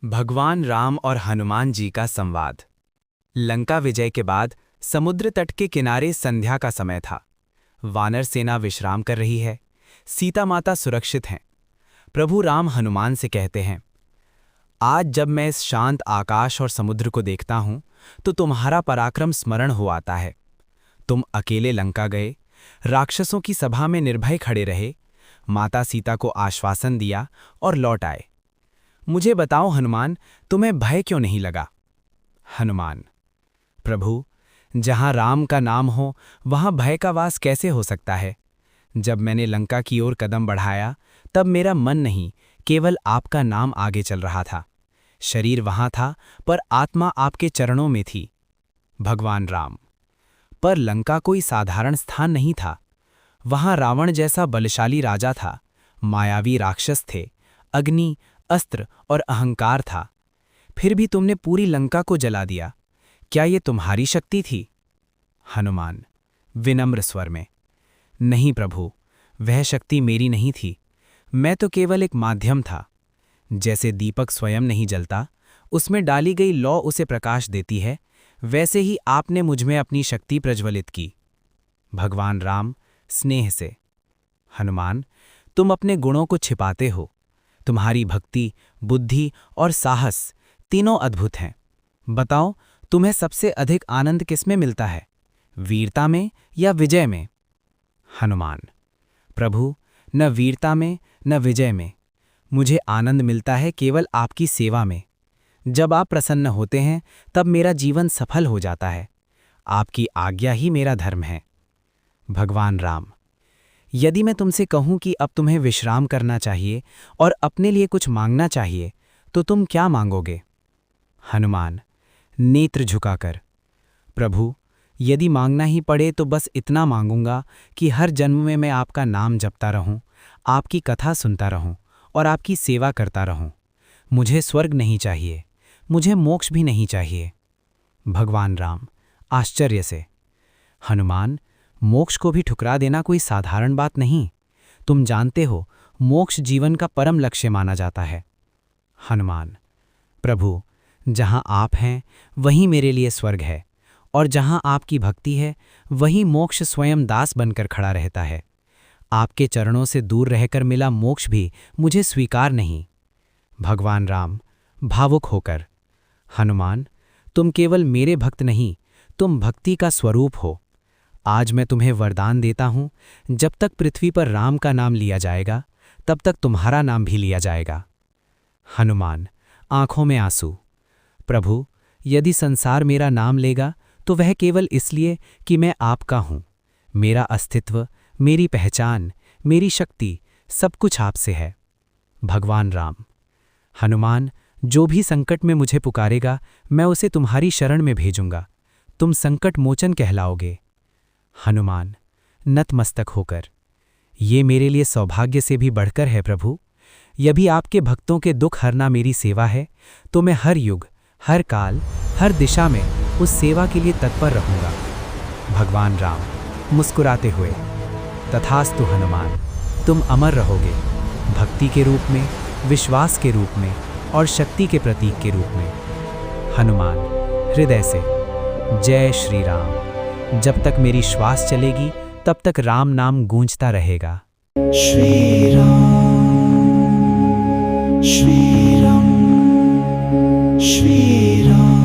भगवान राम और हनुमान जी का संवाद। लंका विजय के बाद समुद्र तट के किनारे संध्या का समय था। वानर सेना विश्राम कर रही है। सीता माता सुरक्षित हैं। प्रभु राम हनुमान से कहते हैं, आज जब मैं इस शांत आकाश और समुद्र को देखता हूं तो तुम्हारा पराक्रम स्मरण हो आता है। तुम अकेले लंका गए, राक्षसों की सभा में निर्भय खड़े रहे, माता सीता को आश्वासन दिया और लौट आए। मुझे बताओ हनुमान, तुम्हें भय क्यों नहीं लगा? हनुमान: प्रभु, जहां राम का नाम हो वहां भय का वास कैसे हो सकता है? जब मैंने लंका की ओर कदम बढ़ाया तब मेरा मन नहीं, केवल आपका नाम आगे चल रहा था। शरीर वहां था पर आत्मा आपके चरणों में थी। भगवान राम: पर लंका कोई साधारण स्थान नहीं था। वहां रावण जैसा बलशाली राजा था, मायावी राक्षस थे, अग्नि, अस्त्र और अहंकार था। फिर भी तुमने पूरी लंका को जला दिया। क्या ये तुम्हारी शक्ति थी? हनुमान विनम्र स्वर में: नहीं प्रभु, वह शक्ति मेरी नहीं थी। मैं तो केवल एक माध्यम था। जैसे दीपक स्वयं नहीं जलता, उसमें डाली गई लौ उसे प्रकाश देती है, वैसे ही आपने मुझमें अपनी शक्ति प्रज्वलित की। भगवान राम स्नेह से: हनुमान, तुम अपने गुणों को छिपाते हो। तुम्हारी भक्ति, बुद्धि और साहस तीनों अद्भुत हैं। बताओ, तुम्हें सबसे अधिक आनंद किसमें मिलता है, वीरता में या विजय में? हनुमान: प्रभु, न वीरता में न विजय में। मुझे आनंद मिलता है केवल आपकी सेवा में। जब आप प्रसन्न होते हैं तब मेरा जीवन सफल हो जाता है। आपकी आज्ञा ही मेरा धर्म है। भगवान राम: यदि मैं तुमसे कहूं कि अब तुम्हें विश्राम करना चाहिए और अपने लिए कुछ मांगना चाहिए, तो तुम क्या मांगोगे? हनुमान नेत्र झुकाकर: प्रभु, यदि मांगना ही पड़े तो बस इतना मांगूंगा कि हर जन्म में मैं आपका नाम जपता रहूं, आपकी कथा सुनता रहूं और आपकी सेवा करता रहूं। मुझे स्वर्ग नहीं चाहिए, मुझे मोक्ष भी नहीं चाहिए। भगवान राम आश्चर्य से: हनुमान, मोक्ष को भी ठुकरा देना कोई साधारण बात नहीं। तुम जानते हो, मोक्ष जीवन का परम लक्ष्य माना जाता है। हनुमान: प्रभु, जहां आप हैं वहीं मेरे लिए स्वर्ग है, और जहां आपकी भक्ति है वहीं मोक्ष स्वयं दास बनकर खड़ा रहता है। आपके चरणों से दूर रहकर मिला मोक्ष भी मुझे स्वीकार नहीं। भगवान राम भावुक होकर: हनुमान, तुम केवल मेरे भक्त नहीं, तुम भक्ति का स्वरूप हो। आज मैं तुम्हें वरदान देता हूं, जब तक पृथ्वी पर राम का नाम लिया जाएगा तब तक तुम्हारा नाम भी लिया जाएगा। हनुमान आंखों में आंसू: प्रभु, यदि संसार मेरा नाम लेगा तो वह केवल इसलिए कि मैं आपका हूं। मेरा अस्तित्व, मेरी पहचान, मेरी शक्ति सब कुछ आपसे है। भगवान राम: हनुमान, जो भी संकट में मुझे पुकारेगा मैं उसे तुम्हारी शरण में भेजूंगा। तुम संकट मोचन कहलाओगे। हनुमान नतमस्तक होकर: ये मेरे लिए सौभाग्य से भी बढ़कर है प्रभु। यदि आपके भक्तों के दुख हरना मेरी सेवा है तो मैं हर युग, हर काल, हर दिशा में उस सेवा के लिए तत्पर रहूंगा। भगवान राम मुस्कुराते हुए: तथास्तु हनुमान, तुम अमर रहोगे, भक्ति के रूप में, विश्वास के रूप में और शक्ति के प्रतीक के रूप में। हनुमान हृदय से: जय श्री राम। जब तक मेरी श्वास चलेगी तब तक राम नाम गूंजता रहेगा। श्री राम, श्री राम, श्री राम।